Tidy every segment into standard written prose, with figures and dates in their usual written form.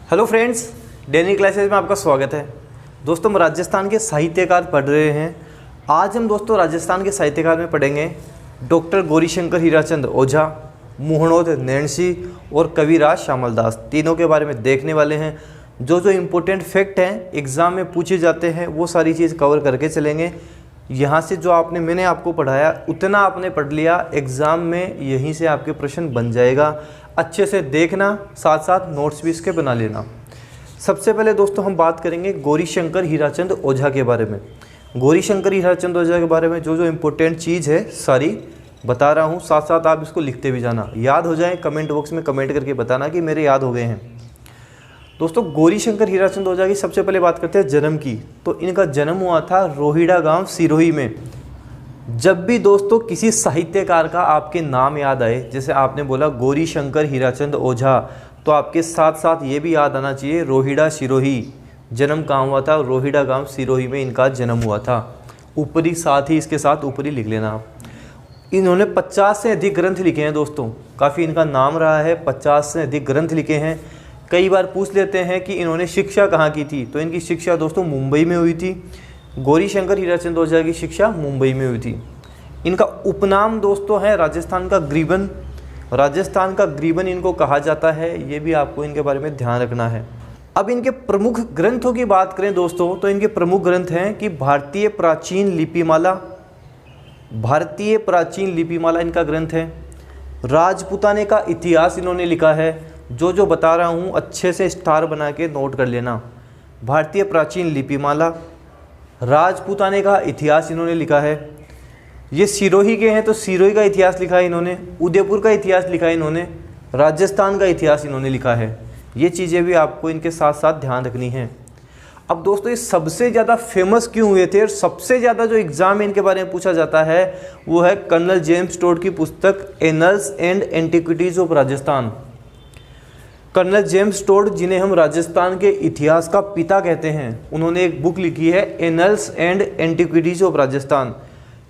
Hello friends, daily classes में आपका स्वागत है। दोस्तों, हम राजस्थान के साहित्यकार पढ़ रहे हैं। आज हम दोस्तों राजस्थान के साहित्यकार में पढ़ेंगे डॉक्टर गौरीशंकर हीराचंद ओझा, मोहनोद नैणसी और कविराज श्यामल दास। तीनों के बारे में देखने वाले हैं। जो इम्पोर्टेंट फैक्ट हैं एग्ज़ाम में पूछे जाते हैं वो सारी चीज़ कवर करके चलेंगे। यहाँ से जो मैंने आपको पढ़ाया उतना आपने पढ़ लिया, एग्ज़ाम में यहीं से आपके प्रश्न बन जाएगा। अच्छे से देखना, साथ साथ नोट्स भी इसके बना लेना। सबसे पहले दोस्तों हम बात करेंगे गौरीशंकर हीराचंद ओझा के बारे में। गौरीशंकर हीराचंद ओझा के बारे में जो इम्पोर्टेंट चीज़ है सारी बता रहा हूँ, साथ साथ आप इसको लिखते भी जाना। याद हो जाए कमेंट बॉक्स में कमेंट करके बताना कि मेरे याद हो गए हैं। दोस्तों, गौरीशंकर हीराचंद ओझा की सबसे पहले बात करते हैं जन्म की। तो इनका जन्म हुआ था रोहिड़ा गांव सिरोही में। जब भी दोस्तों किसी साहित्यकार का आपके नाम याद आए, जैसे आपने बोला गौरीशंकर हीराचंद ओझा, तो आपके साथ साथ ये भी याद आना चाहिए रोहिड़ा सिरोही। जन्म कहाँ हुआ था? रोहिड़ा गांव सिरोही में इनका जन्म हुआ था। ऊपरी साथ ही इसके साथ ऊपरी लिख लेना आप। इन्होंने 50 से अधिक ग्रंथ लिखे हैं दोस्तों, काफ़ी इनका नाम रहा है। 50 से अधिक ग्रंथ लिखे हैं। कई बार पूछ लेते हैं कि इन्होंने शिक्षा कहाँ की थी, तो इनकी शिक्षा दोस्तों मुंबई में हुई थी। गौरीशंकर हीराचंद ओझा की शिक्षा मुंबई में हुई थी। इनका उपनाम दोस्तों है राजस्थान का ग्रीबन। राजस्थान का ग्रीबन इनको कहा जाता है, ये भी आपको इनके बारे में ध्यान रखना है। अब इनके प्रमुख ग्रंथों की बात करें दोस्तों, तो इनके प्रमुख ग्रंथ हैं कि भारतीय प्राचीन लिपिमाला। भारतीय प्राचीन लिपिमाला इनका ग्रंथ है। राजपूताने का इतिहास इन्होंने लिखा है। जो बता रहा हूँ अच्छे से स्टार बना के नोट कर लेना। भारतीय प्राचीन लिपिमाला, राजपूताने का इतिहास इन्होंने लिखा है। ये सिरोही के हैं तो सिरोही का इतिहास लिखा है इन्होंने। उदयपुर का इतिहास लिखा है इन्होंने। राजस्थान का इतिहास इन्होंने लिखा है। ये चीज़ें भी आपको इनके साथ साथ ध्यान रखनी है। अब दोस्तों, ये सबसे ज़्यादा फेमस क्यों हुए थे और सबसे ज़्यादा जो एग्ज़ाम में इनके बारे में पूछा जाता है वो है कर्नल जेम्स टोड की पुस्तक Annals and Antiquities of Rajasthan. Colonel James Tod, जिन्हें हम राजस्थान के इतिहास का पिता कहते हैं, उन्होंने एक बुक लिखी है annuls and Antiquities of Rajasthan.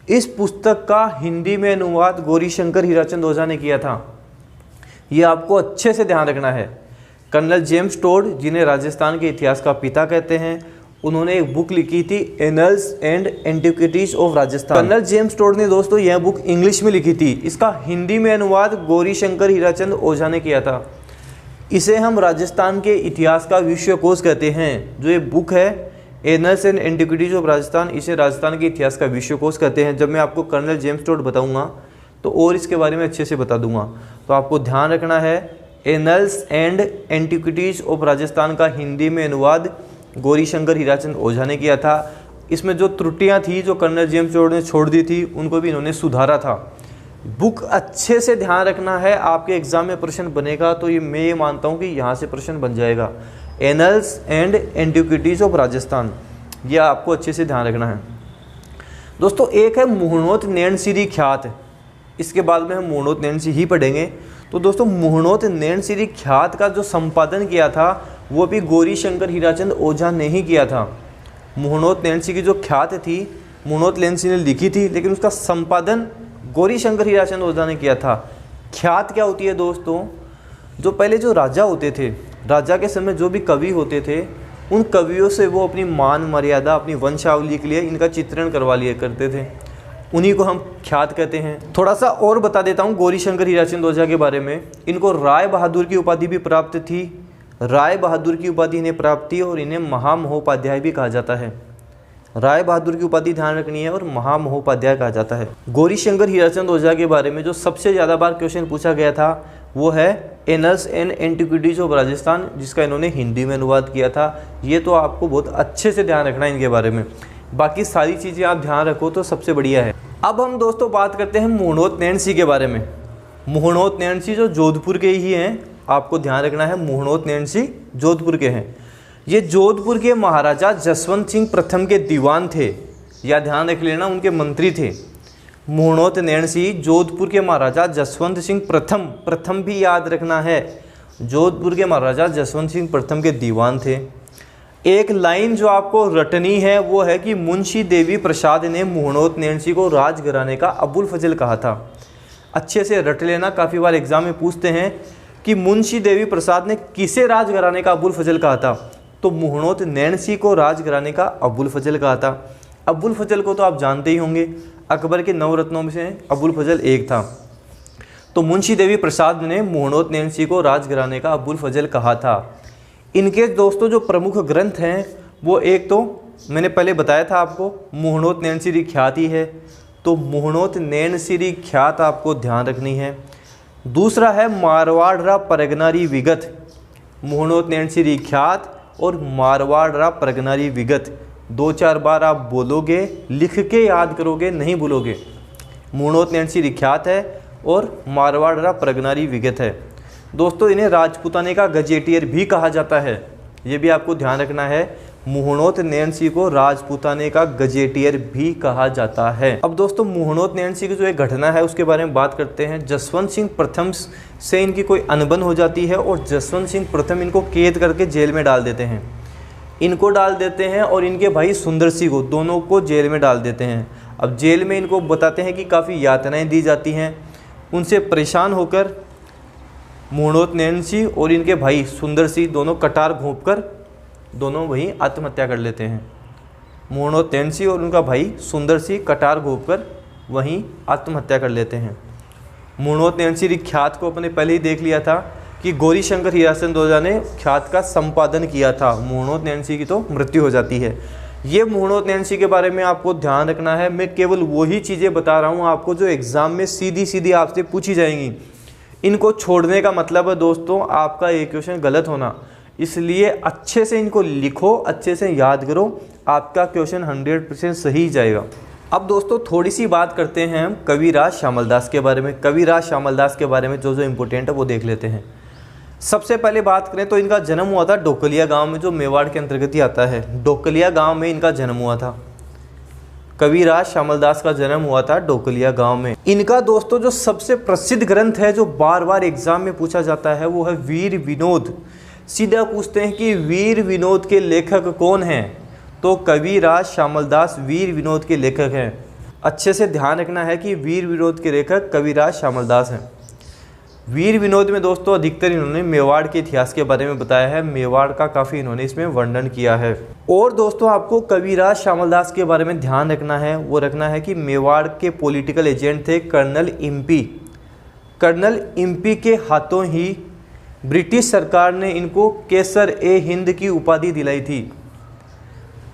इस पुस्तक का हिंदी में अनुवाद गौरीशंकर हीराचंद ओझा ने किया था। ये आपको अच्छे से ध्यान रखना है। कर्नल जेम्स टोड, जिन्हें राजस्थान के इतिहास का पिता कहते हैं, उन्होंने एक बुक लिखी थी Annals and Antiquities of Rajasthan. Colonel James Tod ने दोस्तों यह बुक इंग्लिश में लिखी थी। इसका हिंदी में अनुवाद गौरीशंकर हीराचंद ओझा ने किया था। इसे हम राजस्थान के इतिहास का विश्वकोश कहते हैं। जो ये बुक है annuls and Antiquities of Rajasthan, इसे राजस्थान के इतिहास का विश्वकोश कहते हैं। जब मैं आपको कर्नल जेम्स टोड बताऊंगा तो और इसके बारे में अच्छे से बता दूंगा। तो आपको ध्यान रखना है, annuls and Antiquities of Rajasthan का हिंदी में अनुवाद गौरीशंकर हीराचंद ओझा ने किया था। इसमें जो त्रुटियाँ थी, जो कर्नल जेम्स टोड ने छोड़ दी थी, उनको भी इन्होंने सुधारा था। बुक अच्छे से ध्यान रखना है, आपके एग्जाम में प्रश्न बनेगा तो मैं ये मानता हूँ कि यहाँ से प्रश्न बन जाएगा। Annuls and Antiquities of Rajasthan, यह आपको अच्छे से ध्यान रखना है। दोस्तों, एक है मोहनोद नैणसी ख्यात। इसके बाद में हम मोहनोद नैणसी ही पढ़ेंगे। तो दोस्तों, मोहनोद नैणसी ख्यात का जो संपादन किया था वो भी गौरीशंकर हीराचंद ओझा ने ही किया था। मोहनोद नैणसी की जो ख्यात थी मोहनोद नैणसी ने लिखी थी, लेकिन उसका संपादन गौरीशंकर हीराचंद ओझा ने किया था। ख्यात क्या होती है दोस्तों? जो पहले जो राजा होते थे, राजा के समय जो भी कवि होते थे, उन कवियों से वो अपनी मान मर्यादा, अपनी वंशावली के लिए इनका चित्रण करवा लिया करते थे। उन्हीं को हम ख्यात कहते हैं। थोड़ा सा और बता देता हूँ गौरीशंकर हीराचंद ओझा के बारे में। इनको राय बहादुर की उपाधि भी प्राप्त थी। राय बहादुर की उपाधि इन्हें प्राप्त थी और इन्हें महामहोपाध्याय भी कहा जाता है। राय बहादुर की उपाधि ध्यान रखनी है और महामहोपाध्याय कहा जाता है। गौरीशंकर हीराचंद ओझा के बारे में जो सबसे ज़्यादा बार क्वेश्चन पूछा गया था वो है annuls and Antiquities of Rajasthan, जिसका इन्होंने हिंदी में अनुवाद किया था। ये तो आपको बहुत अच्छे से ध्यान रखना है इनके बारे में। बाकी सारी चीज़ें आप ध्यान रखो तो सबसे बढ़िया है। अब हम दोस्तों बात करते हैं मोहनोद नैणसी के बारे में। मोहनोद नैणसी जो जोधपुर के ही हैं, आपको ध्यान रखना है, मोहनोद नैणसी जोधपुर के हैं। ये जोधपुर के महाराजा जसवंत सिंह प्रथम के दीवान थे, या ध्यान रख लेना उनके मंत्री थे। मोहनोद नैणसी जोधपुर के महाराजा जसवंत सिंह प्रथम भी याद रखना है, जोधपुर के महाराजा जसवंत सिंह प्रथम के दीवान थे। एक लाइन जो आपको रटनी है वो है कि मुंशी देवी प्रसाद ने मोहनोद नैणसी को राजघराने का अबुल फजल कहा था। अच्छे से रट लेना, काफ़ी बार एग्जाम में पूछते हैं कि मुंशी देवी प्रसाद ने किसे राजघराने का अबुल फजल कहा था, तो मुहणोत नैन सिंह को राजघराने का अबुल फजल कहा था। अबुल फजल को तो आप जानते ही होंगे, अकबर के नवरत्नों में से अबुल फजल एक था। तो मुंशी देवी प्रसाद ने मुहणोत नैन सिंह को राजघराने का अबुल फजल कहा था। इनके दोस्तों जो प्रमुख ग्रंथ हैं वो एक तो मैंने पहले बताया था आपको, मुहणोत नैन सिंह ख्याति है, तो मुहणोत नैन सिंह ख्यात आपको ध्यान रखनी है। दूसरा है मारवाड़ रा परगनारी विगत, मुहणोत नैन सिंह ख्यात और मारवाड़ रा परगनारी विगत 2-4 बार आप बोलोगे, लिख के याद करोगे, नहीं भूलोगे। मुहणोत नैन सिंह ख्यात है और मारवाड़ रा परगनारी विगत है। दोस्तों इन्हें राजपूताने का गजेटियर भी कहा जाता है, ये भी आपको ध्यान रखना है। मुहणोत नैन सिंह को राजपूताने का गजेटियर भी कहा जाता है। अब दोस्तों मुहणोत नैन सिंह की जो एक घटना है उसके बारे में बात करते हैं। जसवंत सिंह प्रथम से इनकी कोई अनबन हो जाती है और जसवंत सिंह प्रथम इनको कैद करके जेल में डाल देते हैं। इनको डाल देते हैं और इनके भाई सुंदर सिंह को, दोनों को जेल में डाल देते हैं। अब जेल में इनको बताते हैं कि काफ़ी यातनाएँ दी जाती हैं। उनसे परेशान होकर मुहणोत नैन सिंह और इनके भाई सुंदर सिंह दोनों कटार घोंपकर दोनों वहीं आत्महत्या कर लेते हैं। मुहणोत नैन सिंह और उनका भाई सुंदर सिंह कटार घोंपकर वहीं आत्महत्या कर लेते हैं। मुहणोत नैन सिंह ख्यात को अपने पहले ही देख लिया था कि गौरीशंकर हीराचंद ओझा ने ख्यात का संपादन किया था। मुहणोत नैन सिंह की तो मृत्यु हो जाती है। ये मुहणोत नैन सिंह के बारे में आपको ध्यान रखना है। मैं केवल वही चीज़ें बता रहा हूँ आपको जो एग्ज़ाम में सीधी सीधी आपसे पूछी जाएंगी। इनको छोड़ने का मतलब है दोस्तों आपका ये क्वेश्चन गलत होना, इसलिए अच्छे से इनको लिखो, अच्छे से याद करो, आपका क्वेश्चन 100% सही जाएगा। अब दोस्तों थोड़ी सी बात करते हैं हम कविराज श्यामल दास के बारे में। कविराज श्यामल दास के बारे में जो जो इम्पोर्टेंट है वो देख लेते हैं। सबसे पहले बात करें तो इनका जन्म हुआ था डोकलिया गांव में, जो मेवाड़ के अंतर्गत ही आता है। डोकलिया गांव में इनका जन्म हुआ था। कविराज श्यामल दास का जन्म हुआ था डोकलिया गांव में। इनका दोस्तों जो सबसे प्रसिद्ध ग्रंथ है जो बार बार एग्जाम में पूछा जाता है वो है वीर विनोद। सीधा पूछते हैं कि वीर विनोद के लेखक कौन हैं, तो कविराज श्यामल दास वीर विनोद के लेखक हैं। अच्छे से ध्यान रखना है कि वीर विनोद के लेखक कविराज श्यामल दास हैं। वीर विनोद में दोस्तों अधिकतर इन्होंने मेवाड़ के इतिहास के बारे में बताया है। मेवाड़ का काफ़ी इन्होंने इसमें वर्णन किया है। और दोस्तों आपको कविराज श्यामल दास के बारे में ध्यान रखना है, वो रखना है कि मेवाड़ के पॉलिटिकल एजेंट थे कर्नल इम्पी। कर्नल इम्पी के हाथों ही ब्रिटिश सरकार ने इनको केसर ए हिंद की उपाधि दिलाई थी।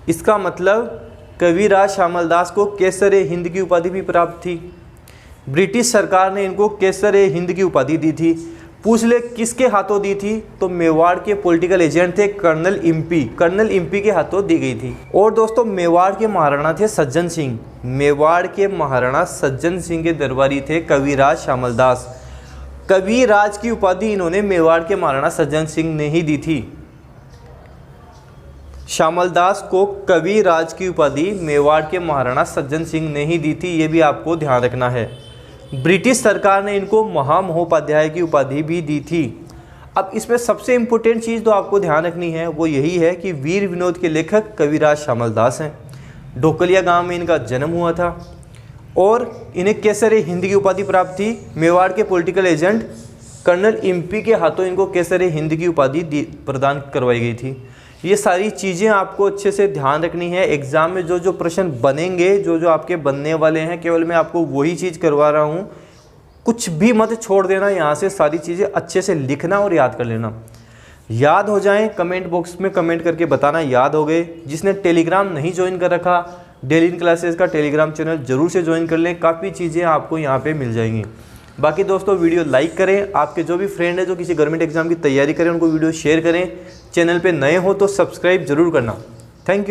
इसका मतलब कविराज श्यामल दास को केसर ए हिंद की उपाधि भी प्राप्त थी। ब्रिटिश सरकार ने इनको केसर ए हिंद की उपाधि दी थी। पूछ ले किसके हाथों दी थी, तो मेवाड़ के पॉलिटिकल एजेंट थे कर्नल इम्पी। कर्नल इम्पी के हाथों दी गई थी। और दोस्तों मेवाड़ के महाराणा थे सज्जन सिंह। मेवाड़ के महाराणा सज्जन सिंह के दरबारी थे कविराज श्यामल दास। कविराज की उपाधि इन्होंने मेवाड़ के महाराणा सज्जन सिंह ने ही दी थी। श्यामल दास को कविराज की उपाधि मेवाड़ के महाराणा सज्जन सिंह ने ही दी थी, ये भी आपको ध्यान रखना है। ब्रिटिश सरकार ने इनको महामहोपाध्याय की उपाधि भी दी थी। अब इसमें सबसे इम्पोर्टेंट चीज़ तो आपको ध्यान रखनी है वो यही है कि वीर विनोद के लेखक कविराज श्यामल दास हैं। डोकलिया गांव में इनका जन्म हुआ था और इन्हें केसर ए हिंद की उपाधि प्राप्त थी। मेवाड़ के पॉलिटिकल एजेंट कर्नल इम्पी के हाथों इनको केसर ए हिंद की उपाधि प्रदान करवाई गई थी। ये सारी चीज़ें आपको अच्छे से ध्यान रखनी है। एग्ज़ाम में जो जो प्रश्न बनेंगे, जो जो आपके बनने वाले हैं, केवल मैं आपको वही चीज़ करवा रहा हूँ। कुछ भी मत छोड़ देना, यहाँ से सारी चीज़ें अच्छे से लिखना और याद कर लेना। याद हो जाएं कमेंट बॉक्स में कमेंट करके बताना याद हो गए। जिसने टेलीग्राम नहीं ज्वाइन कर रखा, डेली इन क्लासेस का टेलीग्राम चैनल जरूर से ज्वाइन कर लें, काफ़ी चीज़ें आपको यहाँ पे मिल जाएंगी। बाकी दोस्तों वीडियो लाइक करें, आपके जो भी फ्रेंड है जो किसी गवर्नमेंट एग्जाम की तैयारी करें उनको वीडियो शेयर करें। चैनल पे नए हो तो सब्सक्राइब जरूर करना।